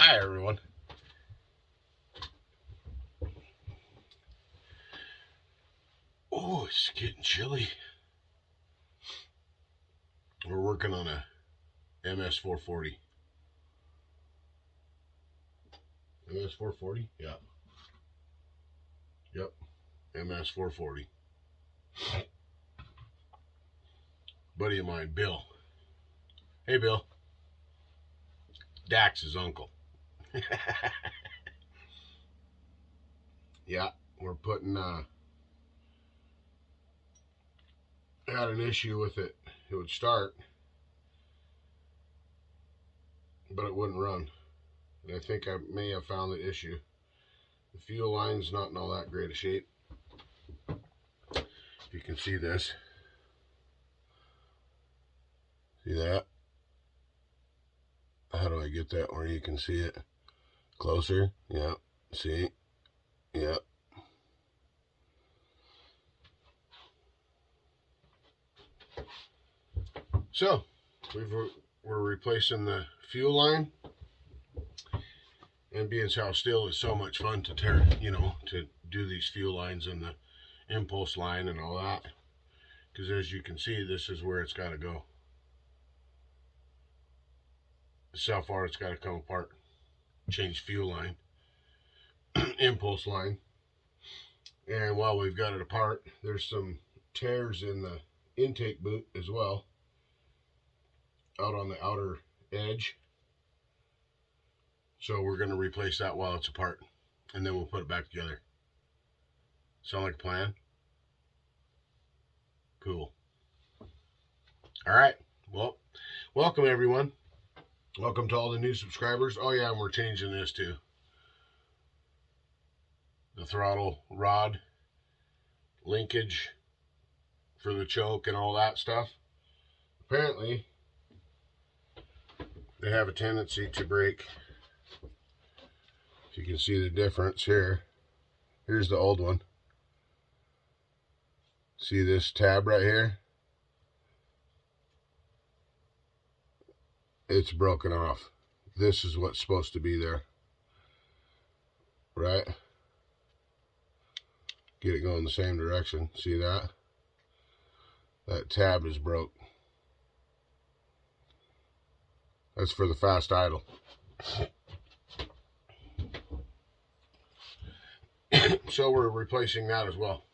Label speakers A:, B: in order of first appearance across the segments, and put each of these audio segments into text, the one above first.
A: Hi everyone. Oh, it's getting chilly. We're working on a MS440. MS440? Yeah. Yep. MS440. Buddy of mine, Bill. Hey Bill. Dax's uncle. Yeah, we're putting had an issue with it. It would start, but it wouldn't run. And I think I may have found the issue. The fuel line's not in all that great a shape. If you can see this. See that? How do I get that where you can see it? Closer? Yeah. See? Yeah. So, we're replacing the fuel line. And being how Stihl is so much fun to tear, to do these fuel lines and the impulse line and all that. Because as you can see, this is where it's got to go. This is how far it's got to come apart. Change fuel line, impulse line. And while we've got it apart, there's some tears in the intake boot as well, out on the outer edge. So we're going to replace that while it's apart, and then we'll put it back together. Sound like a plan? Cool. All right. Well, welcome everyone. Welcome to all the new subscribers. Oh yeah, and we're changing this too. The throttle rod linkage for the choke and all that stuff. Apparently, they have a tendency to break. If you can see the difference here. Here's the old one. See this tab right here? It's broken off. This is what's supposed to be there. Right? Get it going the same direction. See that? That tab is broke. That's for the fast idle. So we're replacing that as well.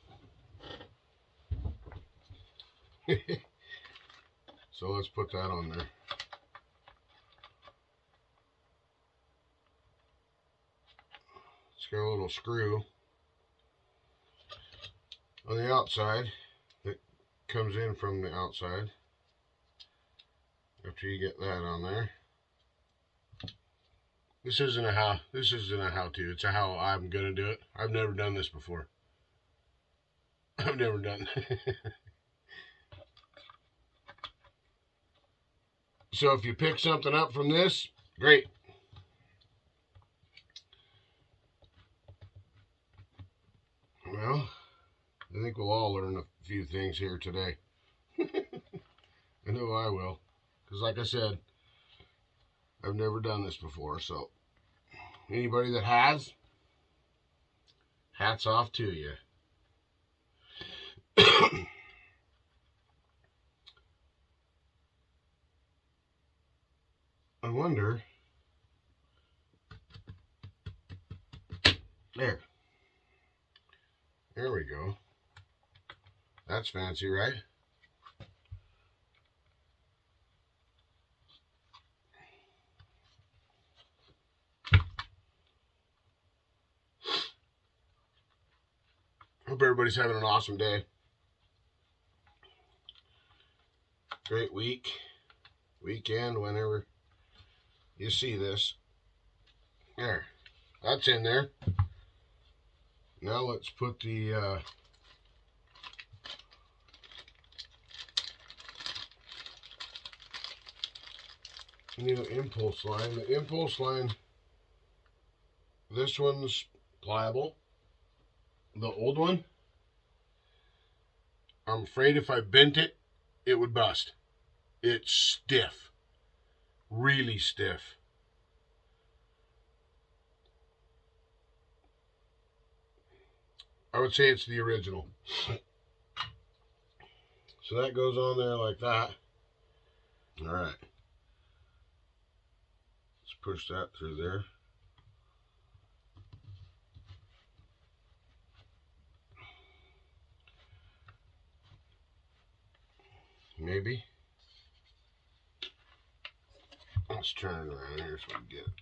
A: So let's put that on there. It's got a little screw on the outside that comes in from the outside. After you get that on there. This isn't a how-to. It's a how I'm gonna do it. I've never done this before. I've never done. So if you pick something up from this, great. Well, I think we'll all learn a few things here today. I know I will. Because like I said, I've never done this before. So anybody that has, hats off to you. I wonder. There we go. That's fancy, right? Hope everybody's having an awesome day. Great week. Weekend, whenever you see this. There. That's in there. Now let's put the new impulse line. The impulse line, this one's pliable. The old one, I'm afraid if I bent it, it would bust. It's stiff. Really stiff. I would say it's the original. So that goes on there like that. All right. Let's push that through there. Maybe. Let's turn it around here so we can get it.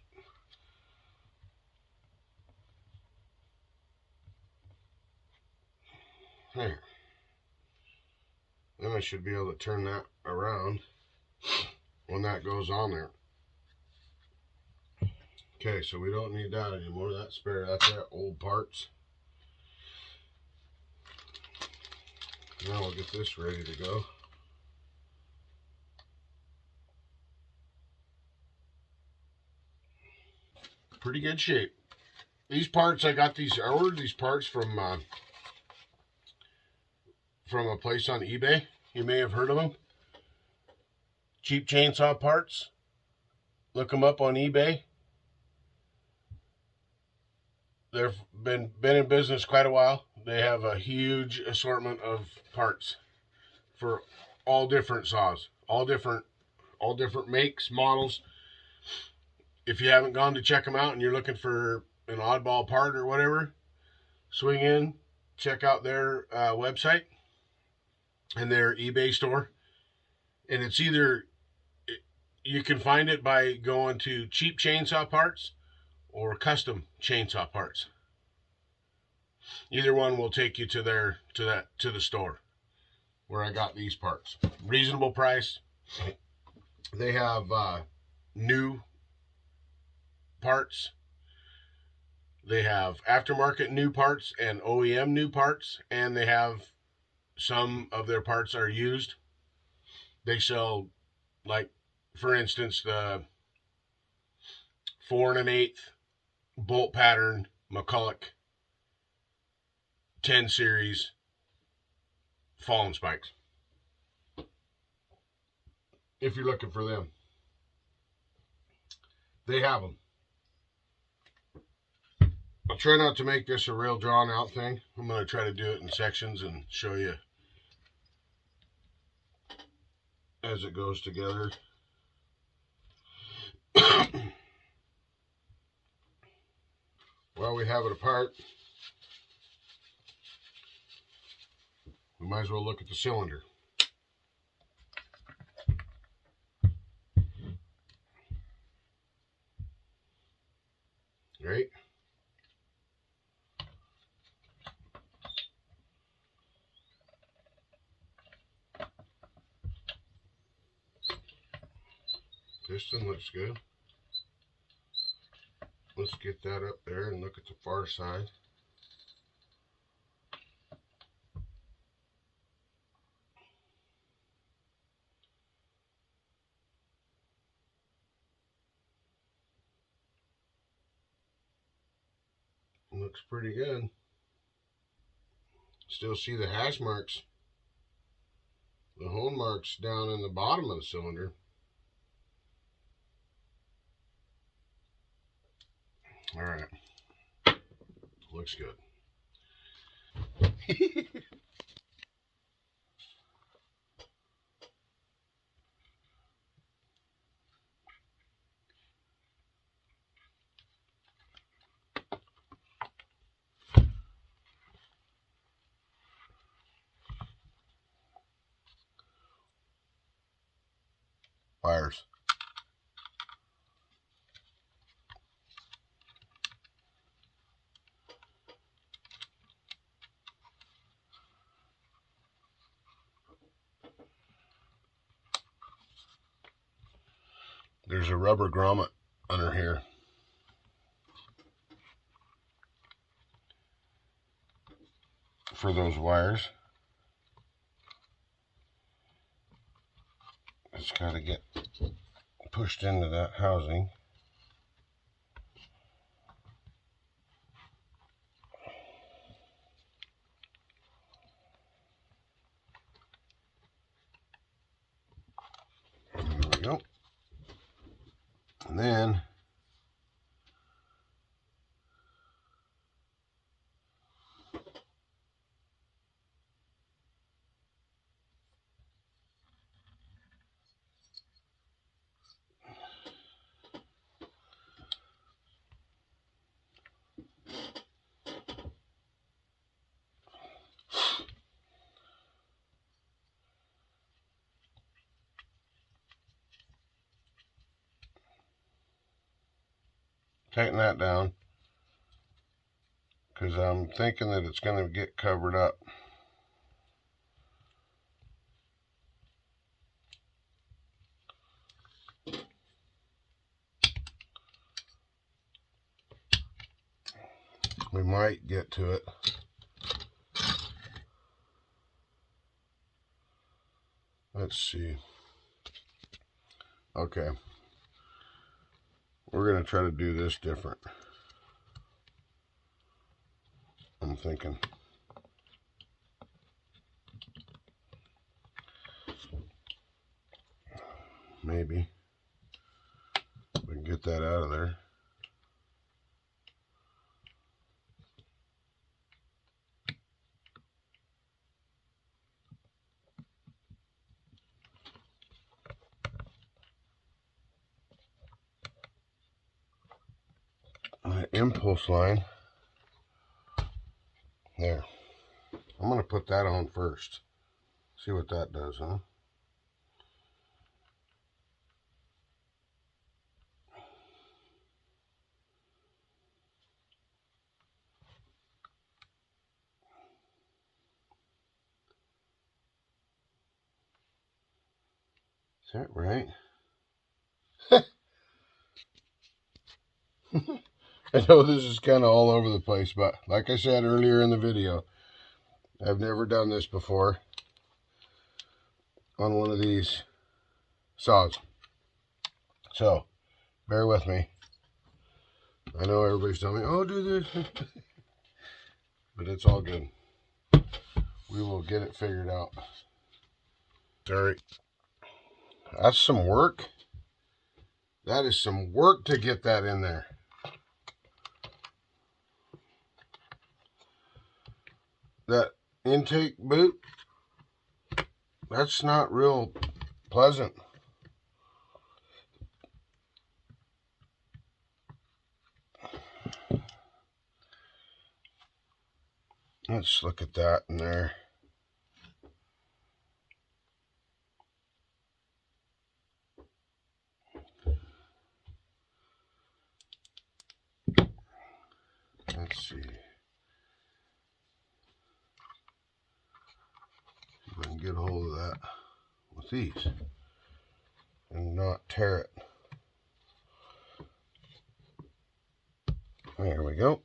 A: There. Then I should be able to turn that around when that goes on there. Okay, so we don't need that anymore. That's spare. That's our old parts. Now we'll get this ready to go. Pretty good shape. These parts, I ordered these parts from a place on eBay. You may have heard of them. Cheap chainsaw parts. Look them up on eBay. They've been in business quite a while. They have a huge assortment of parts for all different saws, all different makes, models. If you haven't gone to check them out and you're looking for an oddball part or whatever, swing in, check out their website and their eBay store. And it's either, you can find it by going to cheap chainsaw parts or custom chainsaw parts. Either one will take you to the store where I got these parts. Reasonable price. They have new parts. They have aftermarket new parts and OEM new parts, and they have some of their parts are used. They sell, like, for instance, the 4 1/8 bolt pattern McCulloch 10 series fallen spikes. If you're looking for them, they have them. I'll try not to make this a real drawn out thing. I'm going to try to do it in sections and show you as it goes together. While we have it apart, we might as well look at the cylinder. Right? Piston looks good. Let's get that up there and look at the far side. Looks pretty good. Still see the hash marks, the hone marks down in the bottom of the cylinder. All right, looks good. Wires. There's a rubber grommet under here. For those wires. It's got to get pushed into that housing. There we go. And then tighten that down, because I'm thinking that it's going to get covered up. We might get to it. Let's see. Okay. We're going to try to do this different. I'm thinking. Maybe we can get that out of there. My impulse line. There. I'm going to put that on first. See what that does, huh? Is that right? I know this is kind of all over the place, but like I said earlier in the video, I've never done this before on one of these saws. So, bear with me. I know everybody's telling me, oh, do this. But it's all good. We will get it figured out. Sorry. That's some work. That is some work to get that in there. That intake boot, that's not real pleasant. Let's look at that in there. Let's see. If I can get a hold of that with these and not tear it. There we go.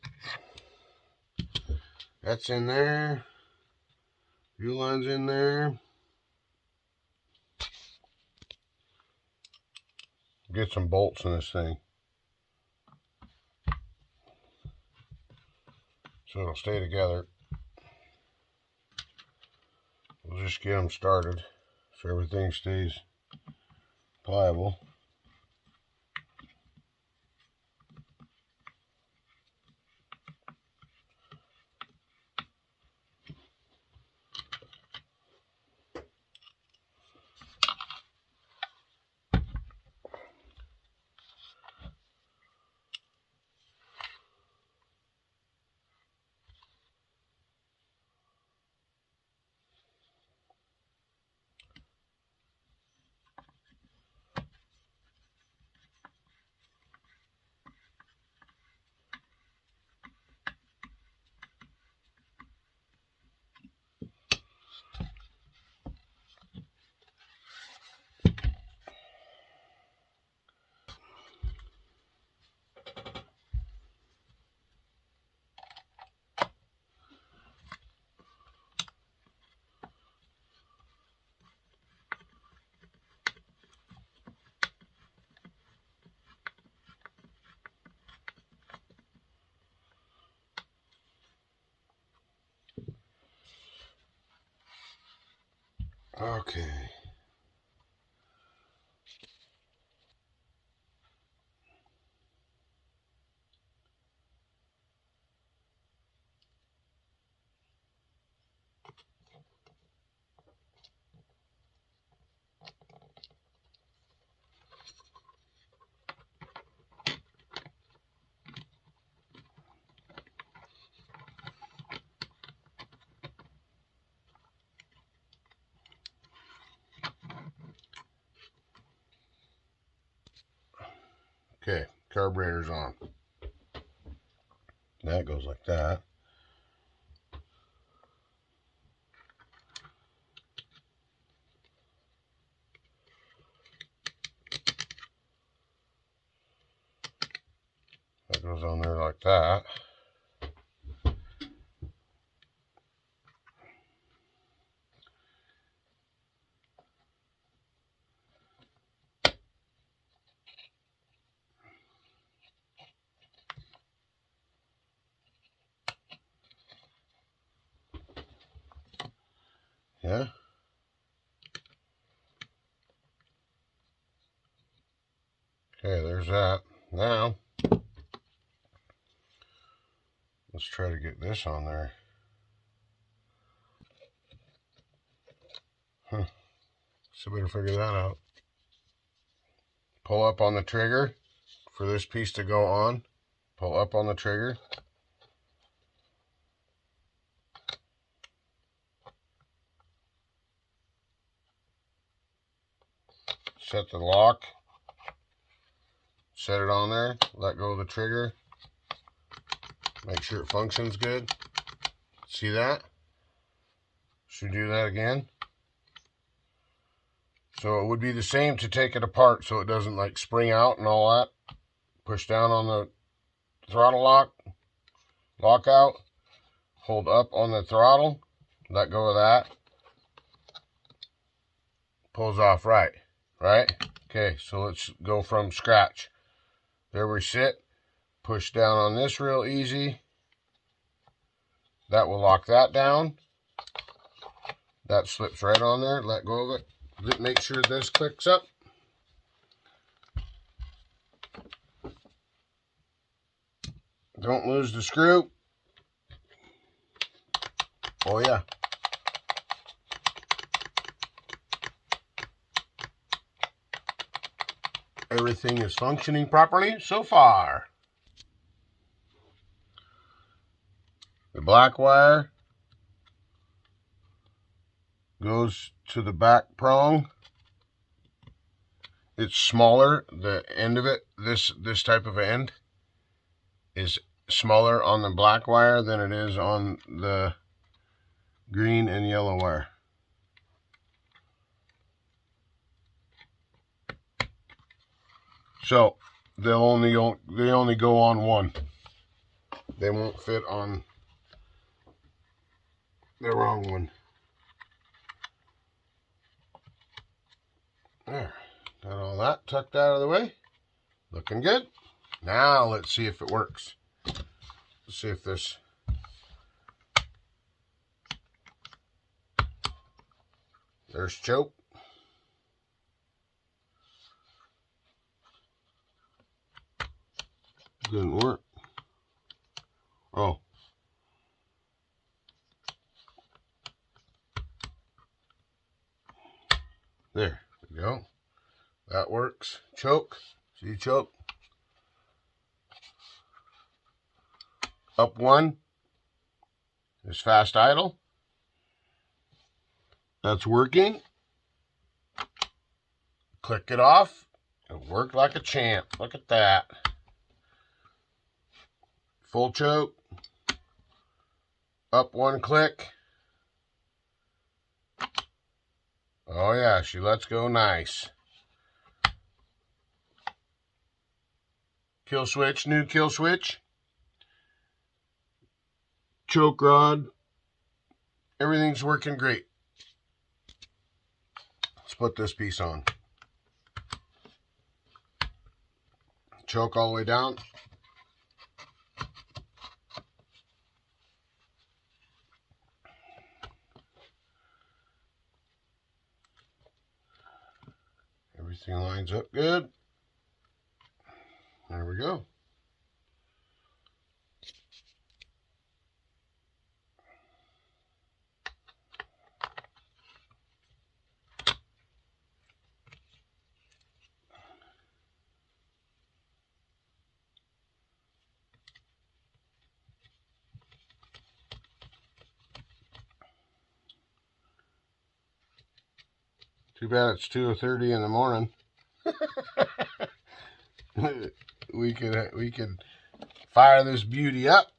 A: That's in there. Fuel line's in there. Get some bolts in this thing so it'll stay together. We'll just get them started so everything stays pliable. Okay. Okay, carburetor's on. That goes like that. That goes on there like that. Yeah. Okay, there's that. Now, let's try to get this on there. So better figure that out. Pull up on the trigger for this piece to go on. Pull up on the trigger. Set the lock. Set it on there. Let go of the trigger. Make sure it functions good. See that? Should do that again. So it would be the same to take it apart so it doesn't like spring out and all that. Push down on the throttle lock. Lock out. Hold up on the throttle. Let go of that. Pulls off right. Right? Okay, so let's go from scratch. There we sit. Push down on this real easy. That will lock that down. That slips right on there. Let go of it. Make sure this clicks up. Don't lose the screw. Oh yeah. Everything is functioning properly so far. The black wire goes to the back prong. It's smaller, the end of it, this type of end is smaller on the black wire than it is on the green and yellow wire. So they only go on one. They won't fit on the wrong one. There, got all that tucked out of the way. Looking good. Now let's see if it works. Let's see if this there's choke. Didn't work. Oh. There we go. That works. Choke. See choke. Up one is fast idle. That's working. Click it off. It worked like a champ. Look at that. Full choke. Up one click. Oh yeah, she lets go nice. Kill switch, new kill switch. Choke rod. Everything's working great. Let's put this piece on. Choke all the way down. Everything lines up good. There we go. Too bad it's 2:30 in the morning. we could fire this beauty up.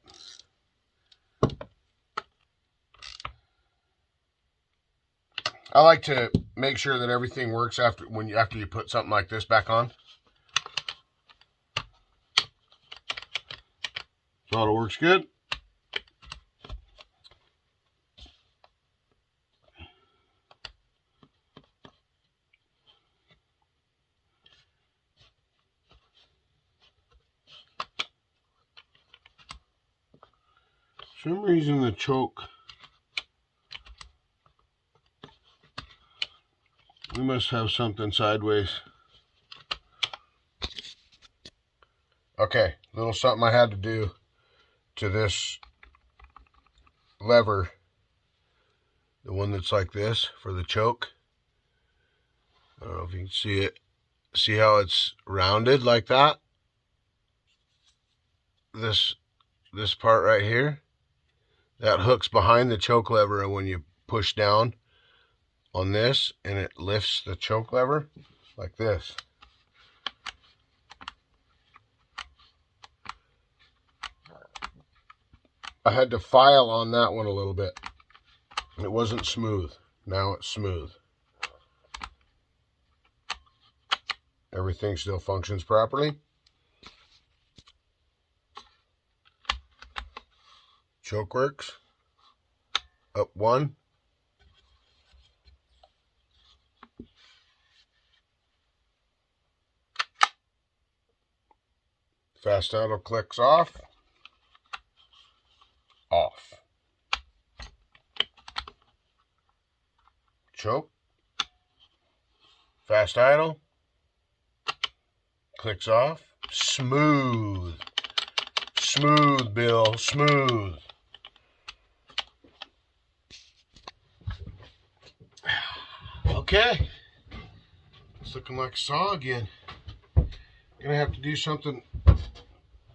A: I like to make sure that everything works after you put something like this back on. Throttle works good. For some reason the choke, we must have something sideways. Okay, little something I had to do to this lever, the one that's like this for the choke. I don't know if you can see it. See how it's rounded like that? This part right here, that hooks behind the choke lever, and when you push down on this and it lifts the choke lever like this. I had to file on that one a little bit. It wasn't smooth. Now it's smooth. Everything still functions properly. Choke works. Up one. Fast idle clicks off. Off. Choke. Fast idle. Clicks off. Smooth. Smooth, Bill. Smooth. Okay. It's looking like a saw again. Gonna have to do something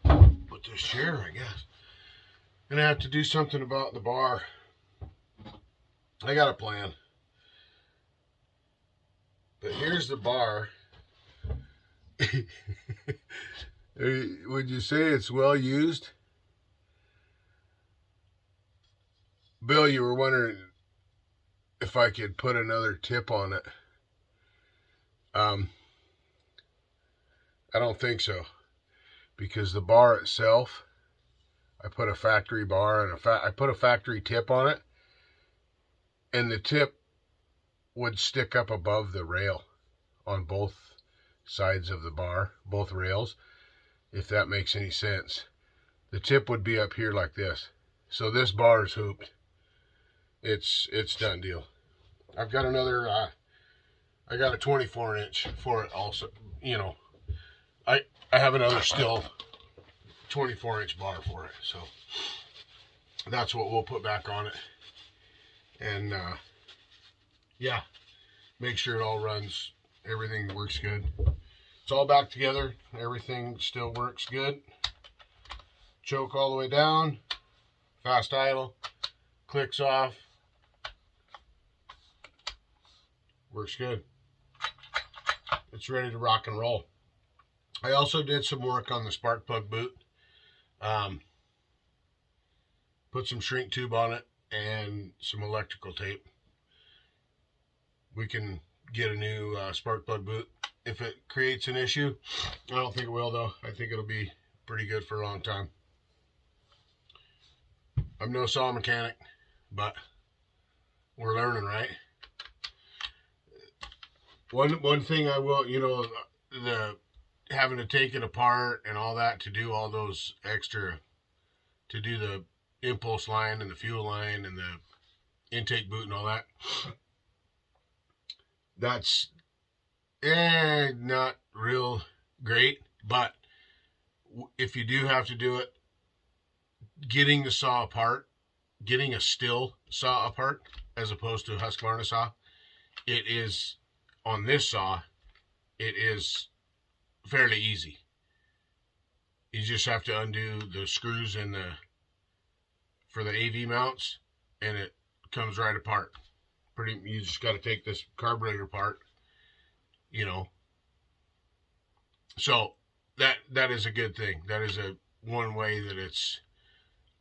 A: with this chair, I guess. Gonna have to do something about the bar. I got a plan. But here's the bar. Would you say it's well used? Bill, you were wondering if I could put another tip on it. I don't think so, because the bar itself, I put a factory bar and I put a factory tip on it, and the tip would stick up above the rail on both sides of the bar, both rails, if that makes any sense. The tip would be up here like this. So this bar is hooped. It's done deal. I've got another, I got a 24-inch for it also. You know, I have another Stihl 24-inch bar for it. So that's what we'll put back on it. And yeah, make sure it all runs. Everything works good. It's all back together. Everything still works good. Choke all the way down. Fast idle. Clicks off. Works good. It's ready to rock and roll. I also did some work on the spark plug boot. Put some shrink tube on it and some electrical tape. We can get a new spark plug boot. If it creates an issue, I don't think it will though. I think it'll be pretty good for a long time. I'm no saw mechanic, but we're learning, right? One thing I will, you know, the having to take it apart and all that to do all those extra, to do the impulse line and the fuel line and the intake boot and all that. That's not real great, but if you do have to do it, getting the saw apart, getting a Stihl saw apart as opposed to a Husqvarna saw, it is, on this saw, it is fairly easy. You just have to undo the screws in for the AV mounts, and it comes right apart. You just got to take this carburetor apart, you know. So that is a good thing. That is one way that it's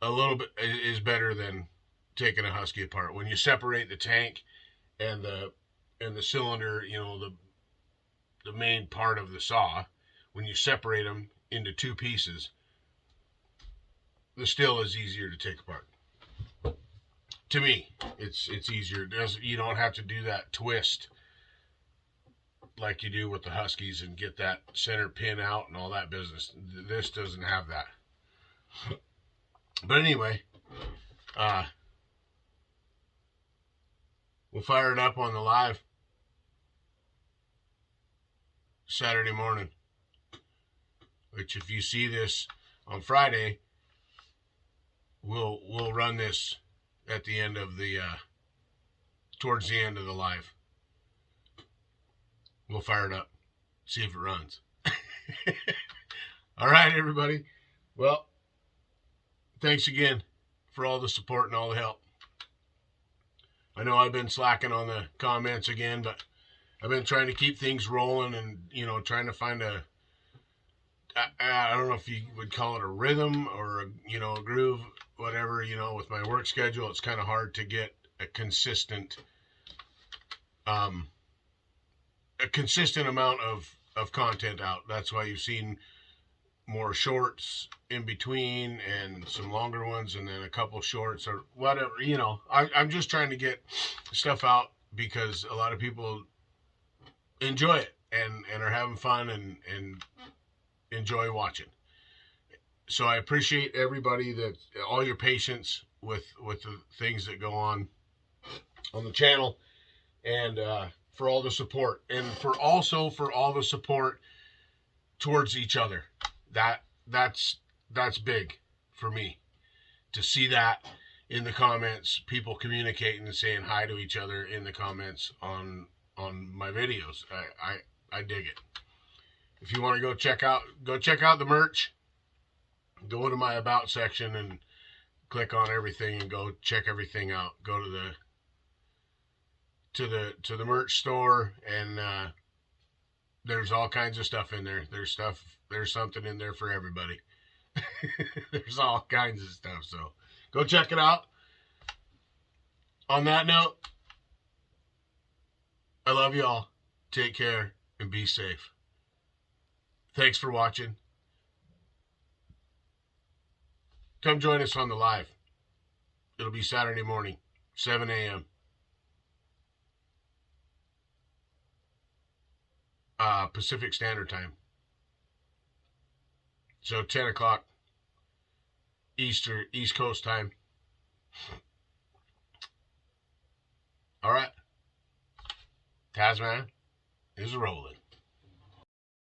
A: a little bit is better than taking a Husky apart. When you separate the tank and the cylinder, you know, the main part of the saw, when you separate them into two pieces, the Stihl is easier to take apart. To me, it's easier. You don't have to do that twist like you do with the Huskies and get that center pin out and all that business. This doesn't have that. But anyway, we'll fire it up on the live Saturday morning, which if you see this on Friday, we'll run this at the end of the towards the end of the live. We'll fire it up, see if it runs. All right, everybody. Well, thanks again for all the support and all the help. I know I've been slacking on the comments again, but I've been trying to keep things rolling and, you know, trying to find I don't know if you would call it a rhythm or, a groove, whatever, with my work schedule. It's kind of hard to get a consistent amount of content out. That's why you've seen more shorts in between and some longer ones and then a couple shorts or whatever. I'm just trying to get stuff out because a lot of people enjoy it and are having fun and enjoy watching. So I appreciate everybody, all your patience with the things that go on the channel, and for all the support, and for all the support towards each other. That's big for me to see that in the comments, people communicating and saying hi to each other in the comments on my videos. I dig it. If you want to go check out the merch, go into my about section and click on everything and go check everything out. Go to the merch store, and there's all kinds of stuff in there. There's something in there for everybody. There's all kinds of stuff, so go check it out. On that note, I love you all. Take care and be safe. Thanks for watching. Come join us on the live. It'll be Saturday morning, 7 a.m. Pacific Standard Time. So 10 o'clock East Coast time. All right. TazMan is rolling.